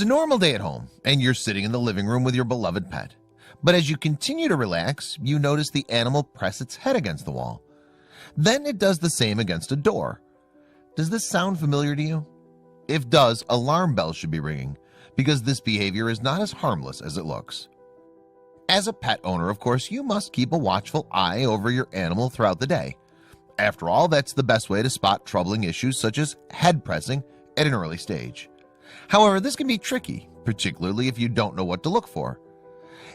It's a normal day at home, and you're sitting in the living room with your beloved pet. But as you continue to relax, you notice the animal press its head against the wall. Then it does the same against a door. Does this sound familiar to you? If does, alarm bells should be ringing, because this behavior is not as harmless as it looks. As a pet owner, of course, you must keep a watchful eye over your animal throughout the day. After all, that's the best way to spot troubling issues such as head pressing at an early stage. However, this can be tricky, particularly if you don't know what to look for.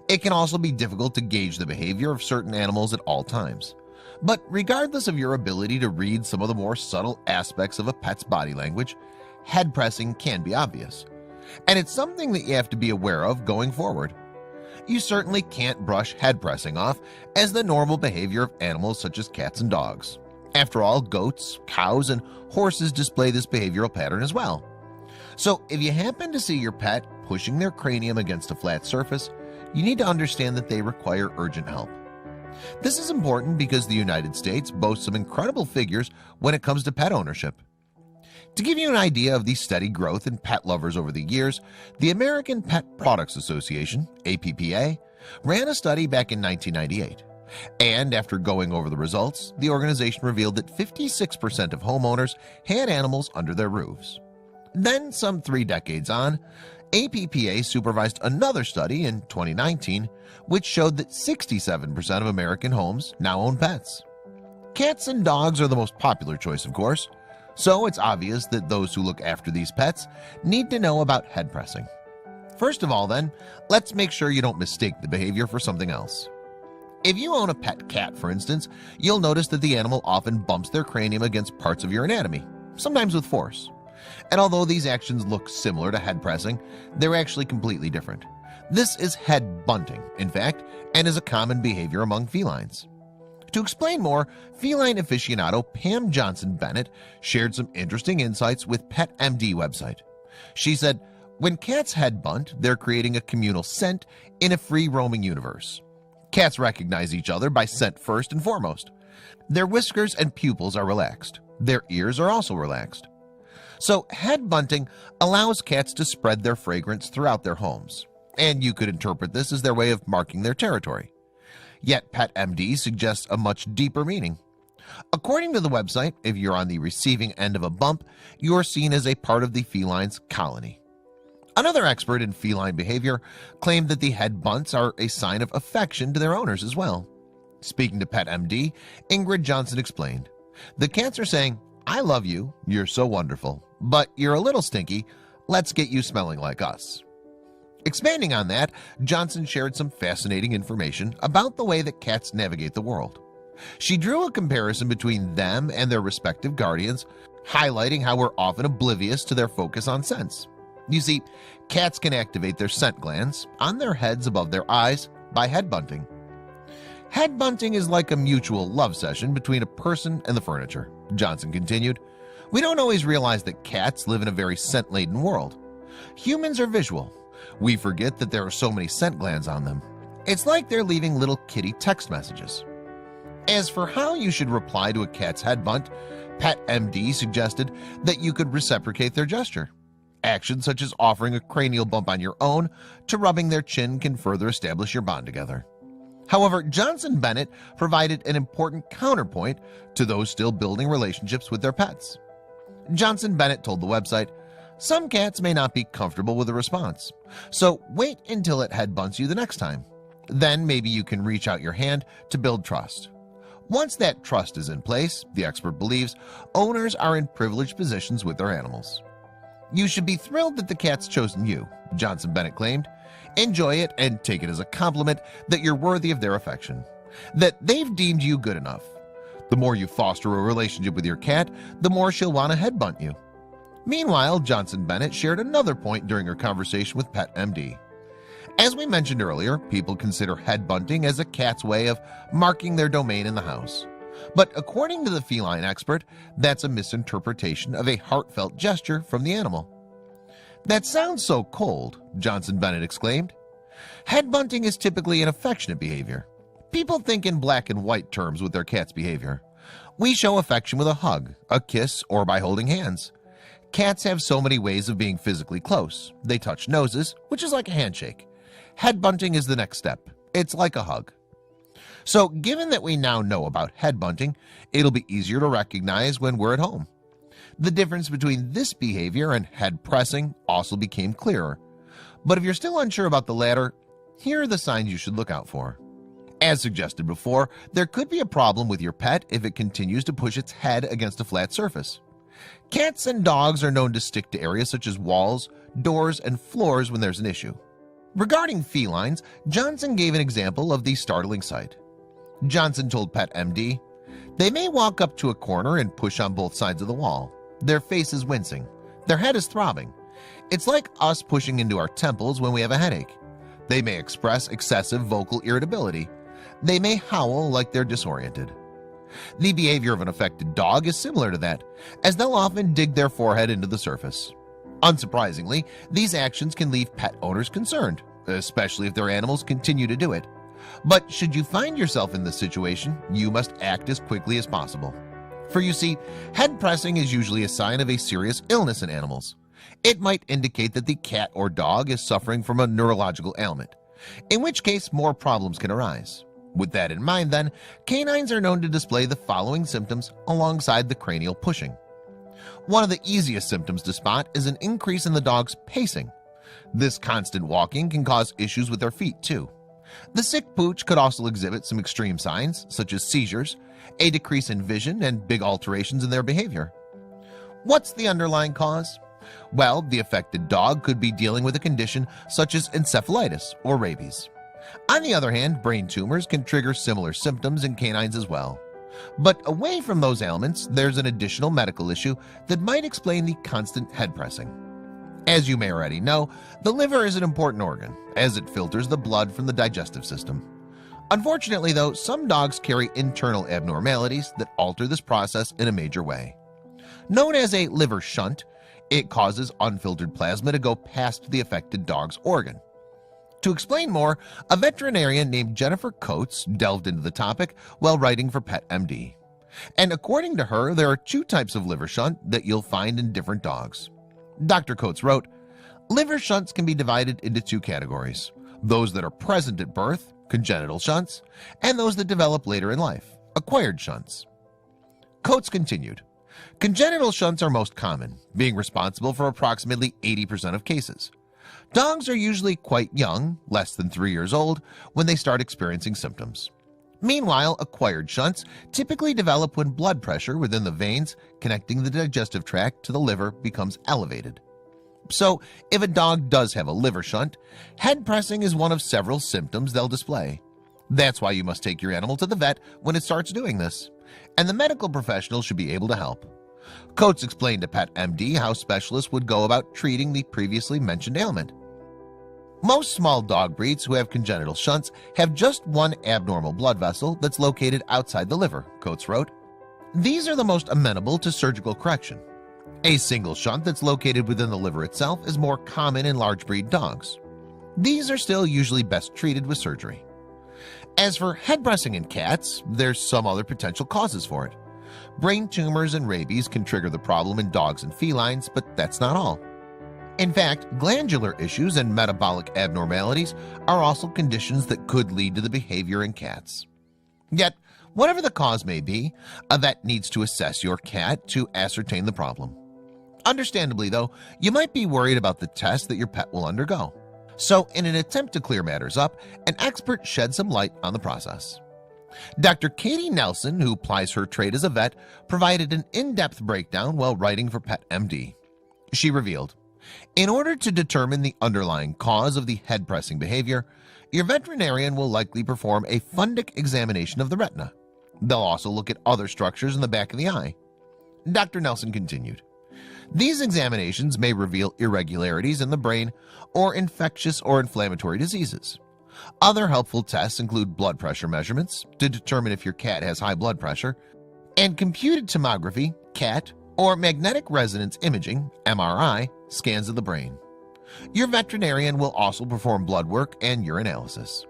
It can also be difficult to gauge the behavior of certain animals at all times. But regardless of your ability to read some of the more subtle aspects of a pet's body language, head pressing can be obvious. And it's something that you have to be aware of going forward. You certainly can't brush head pressing off as the normal behavior of animals such as cats and dogs. After all, goats, cows, and horses display this behavioral pattern as well. So if you happen to see your pet pushing their cranium against a flat surface, you need to understand that they require urgent help. This is important because the United States boasts some incredible figures when it comes to pet ownership. To give you an idea of the steady growth in pet lovers over the years, the American Pet Products Association, APPA, ran a study back in 1998. And after going over the results, the organization revealed that 56% of homeowners had animals under their roofs. Then, some 3 decades on, APPA supervised another study in 2019, which showed that 67% of American homes now own pets. Cats and dogs are the most popular choice, of course, so it's obvious that those who look after these pets need to know about head pressing. First of all, then, let's make sure you don't mistake the behavior for something else. If you own a pet cat, for instance, you'll notice that the animal often bumps their cranium against parts of your anatomy, sometimes with force. And although these actions look similar to head pressing, they're actually completely different. This is head bunting, in fact, and is a common behavior among felines. To explain more, feline aficionado Pam Johnson Bennett shared some interesting insights with PetMD website. She said, when cats head bunt, they're creating a communal scent in a free-roaming universe. Cats recognize each other by scent first and foremost. Their whiskers and pupils are relaxed. Their ears are also relaxed. So head bunting allows cats to spread their fragrance throughout their homes, and you could interpret this as their way of marking their territory. Yet PetMD suggests a much deeper meaning. According to the website, if you're on the receiving end of a bump, you're seen as a part of the feline's colony. Another expert in feline behavior claimed that the head bunts are a sign of affection to their owners as well. Speaking to PetMD, Ingrid Johnson explained, "The cats are saying, 'I love you, you're so wonderful, but you're a little stinky, let's get you smelling like us.'" Expanding on that, Johnson shared some fascinating information about the way that cats navigate the world. She drew a comparison between them and their respective guardians, highlighting how we're often oblivious to their focus on scents. You see, cats can activate their scent glands on their heads above their eyes by head bunting. Head bunting is like a mutual love session between a person and the furniture, Johnson continued. We don't always realize that cats live in a very scent-laden world. Humans are visual. We forget that there are so many scent glands on them. It's like they're leaving little kitty text messages. As for how you should reply to a cat's head bunt, PetMD suggested that you could reciprocate their gesture. Actions such as offering a cranial bump on your own to rubbing their chin can further establish your bond together. However, Johnson Bennett provided an important counterpoint to those still building relationships with their pets. Johnson Bennett told the website, "Some cats may not be comfortable with the response, so wait until it head bunts you the next time. Then maybe you can reach out your hand to build trust. Once that trust is in place, the expert believes, owners are in privileged positions with their animals." You should be thrilled that the cat's chosen you, Johnson Bennett claimed. Enjoy it and take it as a compliment that you're worthy of their affection, that they've deemed you good enough. The more you foster a relationship with your cat, the more she'll want to head bunt you. Meanwhile, Johnson Bennett shared another point during her conversation with PetMD. As we mentioned earlier, people consider head bunting as a cat's way of marking their domain in the house. But according to the feline expert, that's a misinterpretation of a heartfelt gesture from the animal. That sounds so cold, Johnson Bennett exclaimed. Head bunting is typically an affectionate behavior. People think in black and white terms with their cat's behavior. We show affection with a hug, a kiss, or by holding hands. Cats have so many ways of being physically close. They touch noses, which is like a handshake. Head bunting is the next step. It's like a hug. So given that we now know about head bunting, it'll be easier to recognize when we're at home. The difference between this behavior and head pressing also became clearer. But if you're still unsure about the latter, here are the signs you should look out for. As suggested before, there could be a problem with your pet if it continues to push its head against a flat surface. Cats and dogs are known to stick to areas such as walls, doors, and floors when there's an issue. Regarding felines, Johnson gave an example of the startling sight. Johnson told Pet MD, "They may walk up to a corner and push on both sides of the wall. Their face is wincing. Their head is throbbing. It's like us pushing into our temples when we have a headache. They may express excessive vocal irritability. They may howl like they're disoriented." The behavior of an affected dog is similar to that, as they'll often dig their forehead into the surface. Unsurprisingly, these actions can leave pet owners concerned, especially if their animals continue to do it. But should you find yourself in this situation, you must act as quickly as possible. For you see, head pressing is usually a sign of a serious illness in animals. It might indicate that the cat or dog is suffering from a neurological ailment, in which case more problems can arise. With that in mind then, canines are known to display the following symptoms alongside the cranial pushing. One of the easiest symptoms to spot is an increase in the dog's pacing. This constant walking can cause issues with their feet too. The sick pooch could also exhibit some extreme signs such as seizures, a decrease in vision, and big alterations in their behavior. What's the underlying cause? Well, the affected dog could be dealing with a condition such as encephalitis or rabies. On the other hand, brain tumors can trigger similar symptoms in canines as well. But away from those ailments, there's an additional medical issue that might explain the constant head pressing. As you may already know, the liver is an important organ, as it filters the blood from the digestive system. Unfortunately though, some dogs carry internal abnormalities that alter this process in a major way. Known as a liver shunt, it causes unfiltered plasma to go past the affected dog's organ. To explain more, a veterinarian named Jennifer Coates delved into the topic while writing for Pet MD. And according to her, there are two types of liver shunt that you'll find in different dogs. Dr. Coates wrote, "Liver shunts can be divided into two categories: those that are present at birth, congenital shunts, and those that develop later in life, acquired shunts." Coates continued, "Congenital shunts are most common, being responsible for approximately 80% of cases. Dogs are usually quite young, less than 3 years old, when they start experiencing symptoms. Meanwhile, acquired shunts typically develop when blood pressure within the veins connecting the digestive tract to the liver becomes elevated. So, if a dog does have a liver shunt, head pressing is one of several symptoms they'll display. That's why you must take your animal to the vet when it starts doing this, and the medical professional should be able to help." Coates explained to Pet MD how specialists would go about treating the previously mentioned ailment. Most small dog breeds who have congenital shunts have just one abnormal blood vessel that's located outside the liver, Coates wrote. These are the most amenable to surgical correction. A single shunt that's located within the liver itself is more common in large breed dogs. These are still usually best treated with surgery. As for head pressing in cats, there's some other potential causes for it. Brain tumors and rabies can trigger the problem in dogs and felines, but that's not all. In fact, glandular issues and metabolic abnormalities are also conditions that could lead to the behavior in cats. Yet, whatever the cause may be, a vet needs to assess your cat to ascertain the problem. Understandably though, you might be worried about the test that your pet will undergo. So in an attempt to clear matters up, an expert shed some light on the process. Dr. Katie Nelson, who plies her trade as a vet, provided an in-depth breakdown while writing for Pet MD. She revealed, in order to determine the underlying cause of the head pressing behavior, your veterinarian will likely perform a fundic examination of the retina. They'll also look at other structures in the back of the eye. Dr. Nelson continued, these examinations may reveal irregularities in the brain or infectious or inflammatory diseases. Other helpful tests include blood pressure measurements to determine if your cat has high blood pressure, and computed tomography, CAT, or magnetic resonance imaging, MRI, scans of the brain. Your veterinarian will also perform blood work and urinalysis.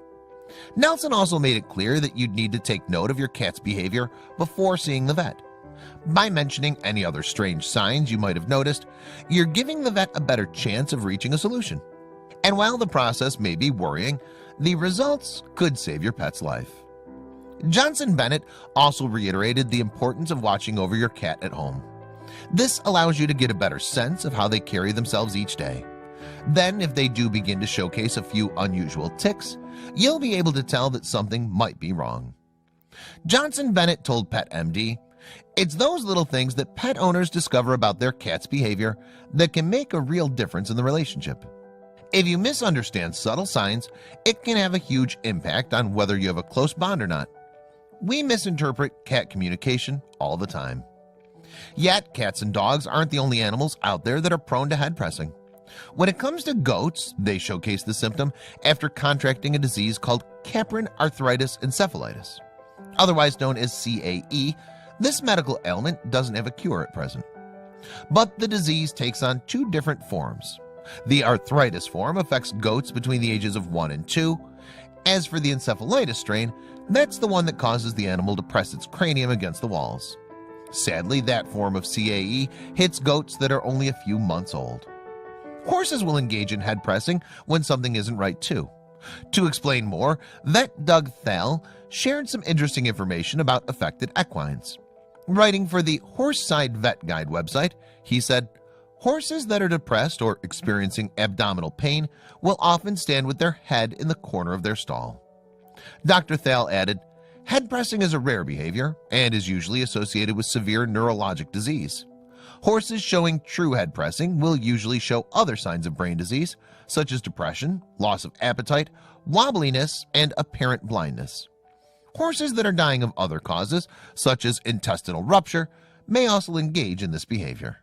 Nelson also made it clear that you'd need to take note of your cat's behavior before seeing the vet. By mentioning any other strange signs you might have noticed, you're giving the vet a better chance of reaching a solution. And while the process may be worrying, the results could save your pet's life. Johnson Bennett also reiterated the importance of watching over your cat at home. This allows you to get a better sense of how they carry themselves each day. Then, if they do begin to showcase a few unusual tics, you'll be able to tell that something might be wrong. Johnson Bennett told PetMD, "It's those little things that pet owners discover about their cat's behavior that can make a real difference in the relationship. If you misunderstand subtle signs, it can have a huge impact on whether you have a close bond or not. We misinterpret cat communication all the time." Yet, cats and dogs aren't the only animals out there that are prone to head pressing. When it comes to goats, they showcase the symptom after contracting a disease called Capron arthritis encephalitis. Otherwise known as CAE, this medical ailment doesn't have a cure at present. But the disease takes on two different forms. The arthritis form affects goats between the ages of 1 and 2. As for the encephalitis strain, that's the one that causes the animal to press its cranium against the walls. Sadly, that form of CAE hits goats that are only a few months old. Horses will engage in head pressing when something isn't right too. To explain more, vet Doug Thal shared some interesting information about affected equines. Writing for the Horseside Vet Guide website, he said, "Horses that are depressed or experiencing abdominal pain will often stand with their head in the corner of their stall." Dr. Thal added, "Head pressing is a rare behavior and is usually associated with severe neurologic disease. Horses showing true head pressing will usually show other signs of brain disease, such as depression, loss of appetite, wobbliness, and apparent blindness. Horses that are dying of other causes, such as intestinal rupture, may also engage in this behavior."